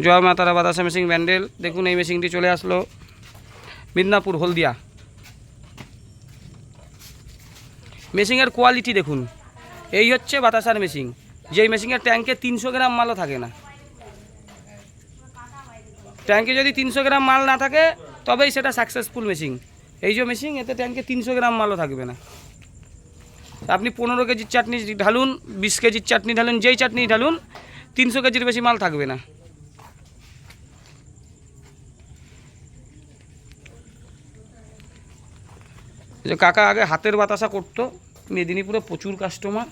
জয় মা তারা বাতাসা মেশিন ব্যান্ডেল। দেখুন এই মেশিনটি চলে আসলো মিদনাপুর হলদিয়া। মেশিনের কোয়ালিটি দেখুন, এই হচ্ছে বাতাসার মেশিন, যেই মেশিনের ট্যাঙ্কে 300 গ্রাম মালও থাকে না। ট্যাঙ্কে যদি 300 গ্রাম মাল না থাকে তবেই সেটা সাকসেসফুল মেশিন। এই যে মেশিন, এতে ট্যাঙ্কে 300 গ্রাম মালও থাকবে না। আপনি 15 কেজির চাটনি ঢালুন, 20 কেজির চাটনি ঢালুন, যেই চাটনি ঢালুন, 300 কেজির বেশি মাল থাকবে না। যে কাকা আগে হাতের বাতাসা করতো, মেদিনীপুরে প্রচুর কাস্টমার।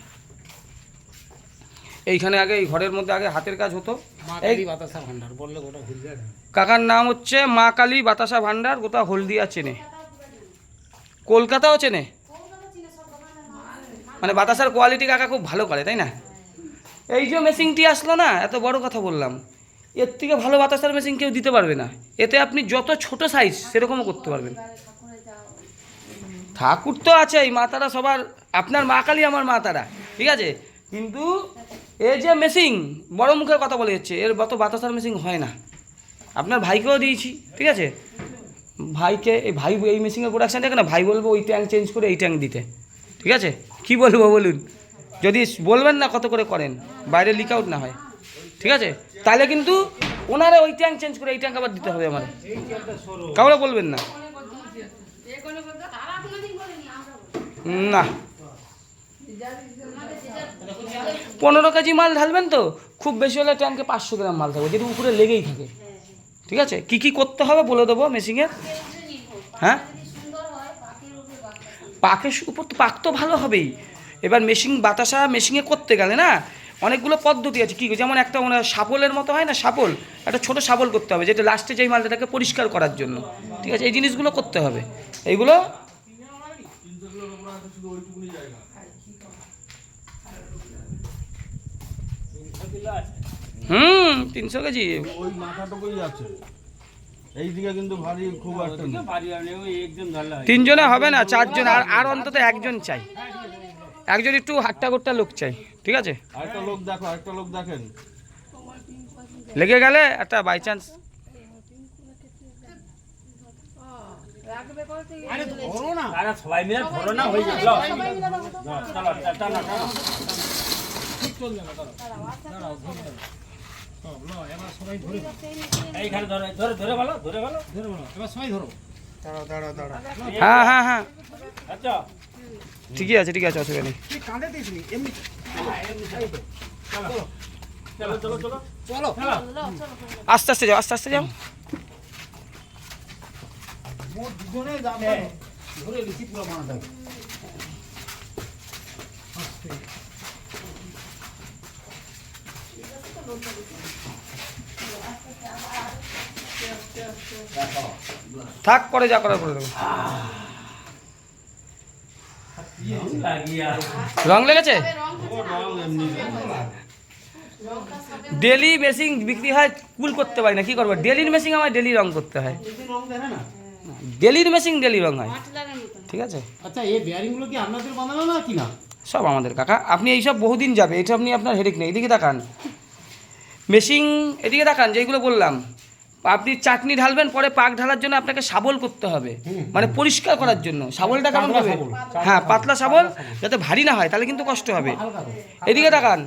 এইখানে আগে এই ঘরের মধ্যে আগে হাতের কাজ হতো। এই বাতাসা ভান্ডার বললে গোটা হলদিয়া। কাকার নাম হচ্ছে মা কালী বাতাসা ভান্ডার, গোটা হলদিয়া চেনে, কলকাতাও চেনে। মানে বাতাসার কোয়ালিটি কাকা খুব ভালো করে, তাই না? এই যে মেশিনটি আসলো না, এত বড় কথা বললাম, এর থেকে ভালো বাতাসার মেশিন কেউ দিতে পারবে না। এতে আপনি যত ছোট সাইজ সেরকমও করতে পারবেন। ঠাকুর তো আছেই, মা তারা সবার, আপনার মা কালী আমার মা তারা, ঠিক আছে। কিন্তু এই যে মেশিন বড় মুখের কথা বলে যাচ্ছে, এর মতো বাতাসার মেশিন হয় না। আপনার ভাইকেও দিয়েছি, ঠিক আছে। ভাইকে এই ভাই এই মেশিনের প্রোডাকশান দেখে না, ভাই বলবো ওই ট্যাঙ্ক চেঞ্জ করে এই ট্যাঙ্ক দিতে, ঠিক আছে। কি বলবো বলুন, যদি বলবেন না কত করে করেন, বাইরে লিক আউট না হয়, ঠিক আছে, তাহলে কিন্তু ওনারা ওই ট্যাঙ্ক চেঞ্জ করে এই ট্যাঙ্ক আবার দিতে হবে আমার, কাউরে বলবেন না। না 15 কেজি মাল ঢালবেন তো খুব বেশি হলে ট্যাঙ্কে 500 গ্রাম মাল থাকবে, যেটা উপরে লেগেই থাকে, ঠিক আছে। কি কি করতে হবে বলে দেবো মেশিনের। হ্যাঁ, পাকের উপর তো পাক তো ভালো হবেই। এবার মেশিন বাতাসা মেশিনে করতে গেলে না অনেকগুলো পদ্ধতি আছে। কী, যেমন একটা মানে শাপলের মতো হয় না, শাপল, একটা ছোটো শাপল করতে হবে, যেটা লাস্টে যেই মালটাকে পরিষ্কার করার জন্য, ঠিক আছে। এই জিনিসগুলো করতে হবে, এইগুলো। 300 কেজি ওই মাথাটুকুই আছে, এইদিকে কিন্তু ভারী খুব একটা না। 3 জনে হবে না, 4 জন, আর অন্তত 1 জন চাই, একজন একটু হাট্টা গোট্টা লোক চাই, ঠিক আছে। আরেকটা লোক দেখো, আরেকটা লোক দেখেন, লেগে গেলে একটা বাই চান্স। সবাই মিলে ধরো না, হয়ে যাবে। এইখানে ধরে ধরে ধরে ভালো, ধরে ভালো, ধরে ভালো, এবার সবাই ধরো। হ্যাঁ হ্যাঁ হ্যাঁ, আচ্ছা ঠিকই আছে, ঠিক আছে, অসুবিধা নেই। চলো চলো চলো চলো, আস্তে আস্তে যাও, আস্তে আস্তে যাও। ধরে লিখি পুরো মানাটাকে। থাক, পরে যা করার করে দেবো। রং লেগেছে? ডেলি মেশিন বিক্রি হয়, কুল করতে পারি না, কি করবো। ডেলির মেশিন আমার ডেলি রং করতে হয়, ডেলির মেশিন ডেলি রং হয়, ঠিক আছে। আচ্ছা, এই বেয়ারিংগুলো কি আপনাদের বানানো না কি না? সব আমাদের কাকা। আপনি এইসব বহুদিন যাবে, এটা আপনি আপনার হেডেক নেই। এদিকে তাকান মেশিন, এদিকে তাকান, যেইগুলো বললাম। আপনি চাটনি ঢালবেন, পরে পাক ঢালার জন্য আপনাকে শাবল করতে হবে, মানে পরিষ্কার করার জন্য। শাবলটা কেমন হবে? হ্যাঁ, পাতলা শাবল, যাতে ভারী না হয়, তাহলে কিন্তু কষ্ট হবে। এদিকে তাকান,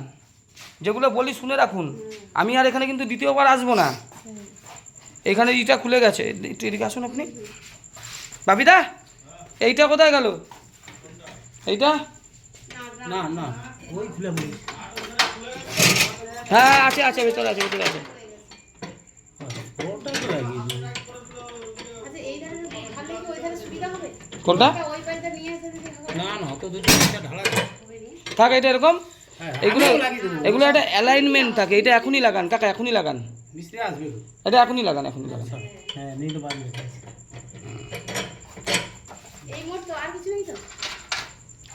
যেগুলো বলি শুনে রাখুন। আমি আর এখানে কিন্তু দ্বিতীয়বার আসবো না। এখানে ইটা খুলে গেছে, একটু এদিকে আসুন আপনি। বাবিদা, এইটা কোথায় গেল? এইটা না না, ওই খুলে বলি। হ্যাঁ আছে আছে, ভেতরে আছে, ভেতরে আছে। ওটাই তো লাগিয়েছি। কোনটা? না না, তো দুটো ঢালা থাক, এটা এরকম। এগুলো এগুলো একটা অ্যালাইনমেন্ট থাকে, এটা এখনই লাগান কাকা, এখনই লাগান। মিস্ত্রি আসবে, এটা এখনই লাগান, এখনই লাগান। হ্যাঁ নিয়ে তো বাড়ি।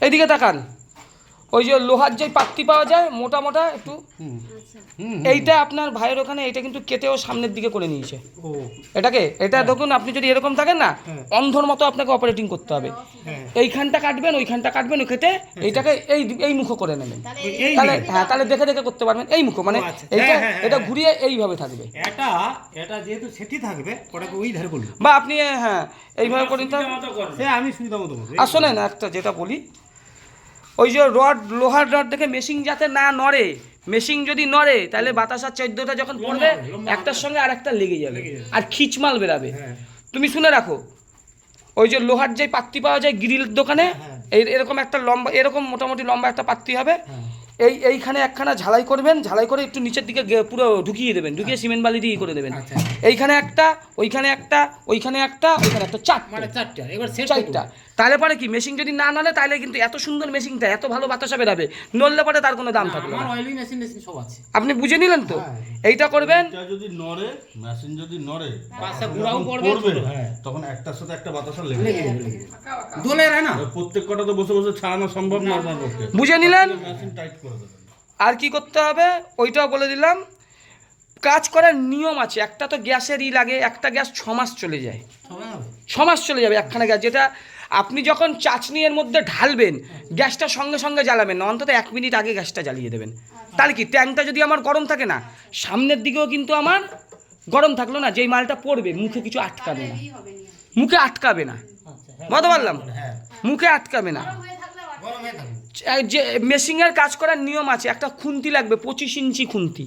এইদিকে তাকান, ওই যে লোহার যে পাত্তি পাওয়া যায় মোটা মোটা একটু, এইটা আপনার ভাইয়ের ওখানে এটা কিন্তু কেটেও সামনের দিকে করে নিয়েছে এটা দেখুন, আপনি যদি এরকম থাকেন না অন্ধর মতো আপনাকে অপারেটিং করতে হবে। এইখানটা কাটবেন, ওইখানটা কাটবেন, ওই কেটে এইটাকে এই মুখো করে নেবেন, তাহলে হ্যাঁ তাহলে দেখে দেখে করতে পারবেন। এই মুখো মানে এইটা এটা ঘুরিয়ে এইভাবে থাকবে, এটা যেহেতু সেটি থাকবে ওটাকে ওই ধারে করবে, বা আপনি হ্যাঁ এইভাবে করে নিতে হবে। সে আমি সুবিধা মতো করবো। আর শোনেন একটা যেটা বলি, ওই যে লোহার রড দেখে মেশিন যাতে না নড়ে, মেশিন যদি নড়ে তাহলে বাতাসা 14টা যখন পড়বে একটার সঙ্গে আর একটা লেগে যাবে আর খিচমাল বেরাবে। তুমি শুনে রাখো, ওই যে লোহার যে পাত্তি পাওয়া যায় গ্রিলের দোকানে, এরকম একটা লম্বা, এরকম মোটামুটি লম্বা একটা পাত্তি হবে, এইখানে একখানা ঝালাই করবেন, ঝালাই করে একটু নিচের দিকে পুরো ঢুকিয়ে দেবেন, ঢুকিয়ে সিমেন্ট বালি দিয়ে করে দেবেন। এইখানে একটা, ওইখানে একটা, ওইখানে একটা, ওইখানে একটা, চারটা, এবার চারটা। তাহলে পরে কি মেশিন যদি না নড়ে তাহলে কিন্তু এত সুন্দর মেশিনটা এত ভালো বাতাসা বেরাবে, নড়লে পরে তার কোনো দাম থাকবে না। আমার অয়েলিং মেশিন সব আছে, আপনি বুঝে নিলেন তো? এইটা করবেন, এটা যদি নড়ে, মেশিন যদি নড়ে পাশে গুড়াও পড়বে, তখন একটার সাথে একটা বাতাসা লেগে যাবে, দোলে রে না, প্রত্যেক কটা তো বসে বসে ছাড়ানো সম্ভব না আপনার পক্ষে। বুঝে নিলেন? মেশিন টাইট করে দেবেন। আর কি করতে হবে ওইটাও বলে দিলাম। কাজ করার নিয়ম আছে, একটা তো গ্যাসের লাগে, একটা গ্যাস 6 মাস চলে যায়, 6 মাস চলে যাবে একখানা গ্যাস, যেটা আপনি যখন চাচনি এর মধ্যে ঢালবেন গ্যাসটা সঙ্গে সঙ্গে জ্বালাবেন না, অন্তত 1 মিনিট আগে গ্যাসটা জ্বালিয়ে দেবেন। তাহলে কি ট্যাঙ্কটা যদি আমার গরম থাকে না, সামনের দিকেও কিন্তু আমার গরম থাকলো না, যেই মালটা পড়বে মুখে কিছু আটকাবে না, মুখে আটকাবে না, বুঝতে পারলাম, মুখে আটকাবে না। যে মেশিনের কাজ করার নিয়ম আছে, একটা খুন্তি লাগবে, 25 ইঞ্চি খুন্তি,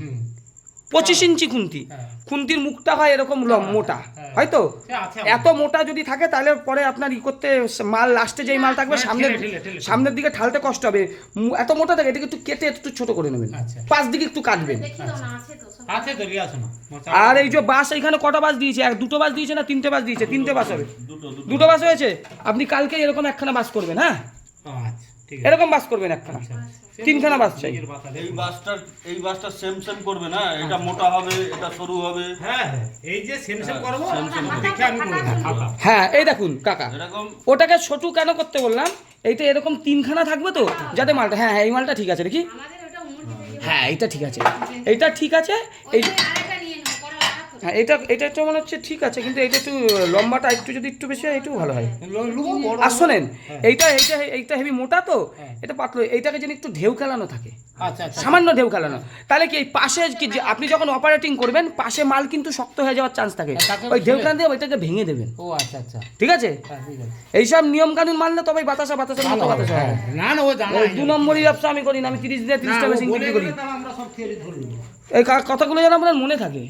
25 ইঞ্চি খুন্তি, খুন্তির মুখটা হয় এরকম মোটা, হয়তো এত মোটা যদি থাকে তাহলে পরে আপনার করতে মাল লাস্টে যেই মাল থাকবে সামনের দিকে ঢালতে কষ্ট হবে, এত মোটা থাকে, এটাকে একটু কেটে একটু ছোট করে নেবেন, 5 দিকে একটু কাটবেন। আর এই যে বাস এখানে কটা বাস দিয়েছে, 2টো বাস দিয়েছে না 3টে বাস দিয়েছে? 3টে বাস হবে, 2টো বাস হয়েছে। আপনি কালকে এরকম একখানা বাস করবেন, হ্যাঁ এরকম বাস করবেন, একখানা 3খানা বাস চাই। এই বাসটা সেম করবে না, এটা মোটা হবে, এটা সরু হবে। এই যে সেম করব, দেখে আমি করব। হ্যাঁ এই দেখুন কাকা, ওটাকে ছোট কেন করতে বললাম, এইটা এরকম 3খানা থাকবে তো, যাতে মালটা, হ্যাঁ এই মালটা ঠিক আছে দেখি, হ্যাঁ এইটা ঠিক আছে, এইটা ঠিক আছে, এই হ্যাঁ এটা একটু মনে হচ্ছে ঠিক আছে, কিন্তু এইটা একটু লম্বাটা একটু যদি একটু বেশি হয় একটু ভালো হয়। আর শোনেন, এইটা হেভি মোটা তো, এটা পাতলো, এইটাকে যেন একটু ঢেউ খেলানো থাকে, সামান্য ঢেউ খেলানো, তাহলে কি এই পাশে কি আপনি যখন অপারেটিং করবেন পাশে মাল কিন্তু শক্ত হয়ে যাওয়ার চান্স থাকে, ওই ঢেউ খেলান দিয়ে ওইটাকে ভেঙে দেবেন। ও আচ্ছা আচ্ছা, ঠিক আছে, এইসব নিয়ম কানুন মানলে তবেই বাতাসা মতো বাতাসা হয়। না না ও জানা, 2 নম্বরই ব্যবসা আমি করি না, আমি 30 দিনে 30টা মেশিন বিক্রি করি। আমরা সব থিওরি ধরব, এই কথাগুলো যেন আপনার মনে থাকে।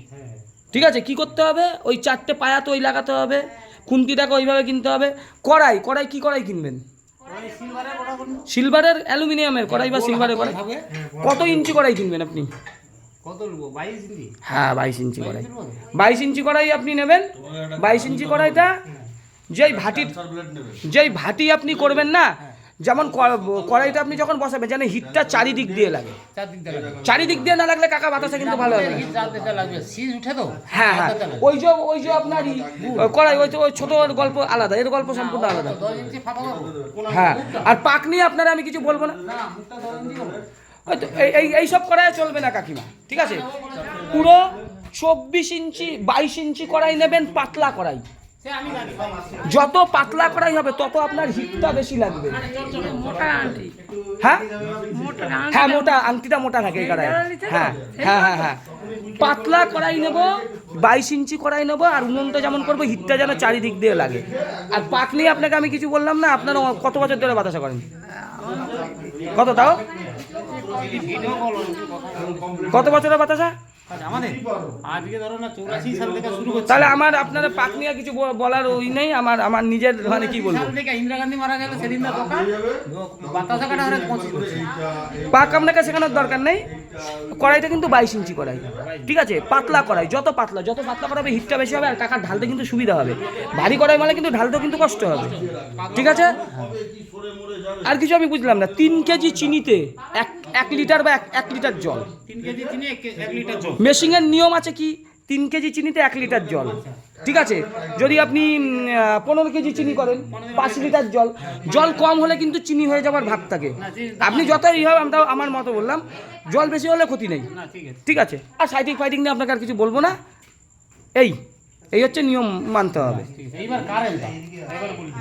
ঠিক আছে, কি করতে হবে, ওই 4টে পায়া তো ওই লাগাতে হবে, খুন্তিটাকে ওইভাবে কিনতে হবে। কড়াই কি কড়াই কিনবেন? সিলভারের, অ্যালুমিনিয়ামের কড়াই বা সিলভারের কড়াই। কত ইঞ্চি কড়াই কিনবেন আপনি? কত নেব? 22 ইঞ্চি? হ্যাঁ 22 ইঞ্চি কড়াই, 22 ইঞ্চি কড়াই আপনি নেবেন। 22 ইঞ্চি কড়াইটা যেই ভাটি আপনি করবেন না, যেমন কড়াইটা আপনি যখন বসাবেন যেন হিটটা চারিদিক দিয়ে লাগে, চারিদিক দিয়ে না লাগলে কাকা বাতাসা কিন্তু ভালো হবে না। হ্যাঁ হ্যাঁ, ওই যে আপনার কড়াই, ওই তো ওই ছোট গল্প আলাদা, এর গল্প সম্পূর্ণ আলাদা। হ্যাঁ, আর পাক নিয়ে আপনারা আমি কিছু বলবো না, এইসব কড়াই চলবে না কাকিমা। ঠিক আছে, পুরো 24 ইঞ্চি 22 ইঞ্চি কড়াই নেবেন, পাতলা কড়াই, যত পাতলা কড়াই হবে তত আপনার হিটটা বেশি লাগবে। হ্যাঁ হ্যাঁ, মোটা আংটিটা মোটা থাকে এই কড়াই। হ্যাঁ হ্যাঁ হ্যাঁ হ্যাঁ, পাতলা কড়াই নেব, 22 ইঞ্চি কড়াই নেবো, আর উনুনটা যেমন করবো হিটটা যেন চারিদিক দিয়ে লাগে। আর পাক নিয়ে আপনাকে আমি কিছু বললাম না, আপনারা কত বছর ধরে বাতাসা করেন? কত তাও, কত বছরের বাতাসা? আমাদের আজকে ধরো না 84 সাল থেকে শুরু করছে। তাহলে আমার আপনারা পাক নিয়ে কিছু বলার ওই নেই, আমার নিজের মানে কি বলবো। ইন্দিরা গান্ধী মারা গেল সেদিন না বাতাসা কাটা হরে পৌঁছে গেছে। পাক আপনাকে শেখানোর দরকার নেই, কড়াইটা কিন্তু 22 ইঞ্চি কড়াই। ঠিক আছে, পাতলা কড়াই, যত পাতলা করাবে হিটটা বেশি হবে, আর কাকার ঢালতে কিন্তু সুবিধা হবে। ভারী কড়াই মানে কিন্তু ঢালতেও কিন্তু কষ্ট হবে। ঠিক আছে, আর কিছু আমি বুঝলাম না। 3 কেজি চিনিতে 1 লিটার বা 1 লিটার জল। 3 কেজি চিনি 1 লিটার জল। মেশিংয়ের নিয়ম আছে কি, 3 কেজি চিনিতে 1 লিটার জল। ঠিক আছে, যদি আপনি 15 কেজি চিনি করেন, 5 লিটার জল, জল কম হলে কিন্তু চিনি হয়ে যাওয়ার ভাগ থাকে। আপনি যতই হবে, আমি তাও আমার মতো বললাম, জল বেশি হলে ক্ষতি নেই। না ঠিক আছে। ঠিক আছে, আর সাইটিং ফাইটিং নিয়ে আপনাকে আর কিছু বলবো না। এই হচ্ছে নিয়ম, মানতে হবে। ঠিক আছে, এইবার কারেন্টটা এবার বলি।